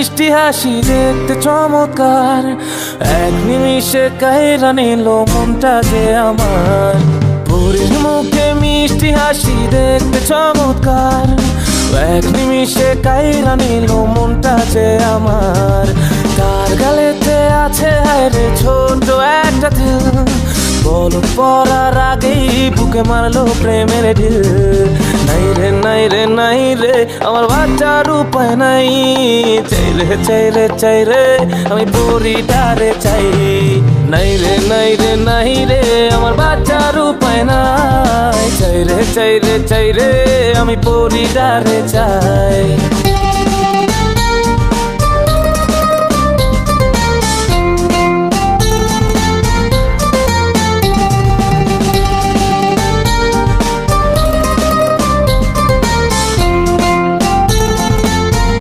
মিষ্টি হাসি দেখতে চমৎকার, এক নিমিষে কাইরা নিল মনটা যে আমার। পরীর মুখে মিষ্টি হাসি দেখতে চমৎকার, এক নিমিষে কাইরা নিল মনটা যে আমার। তার গালেতে আছে হায়রে ছোট একটা দিল, বলক পড়ার আগেই বুকে মারলো প্রেমের ঢিল। নাই রে নাই রে নাই রে আমার বাচ্চার উপায় নাই, চাই রে চাই রে চাই রে আমি পরিটারে চাই। নাই রে নাই রে নাই রে আমার বাচ্চার উপায় নাই, চাই রে চাই রে চাই রে আমি পরিটারে চাই।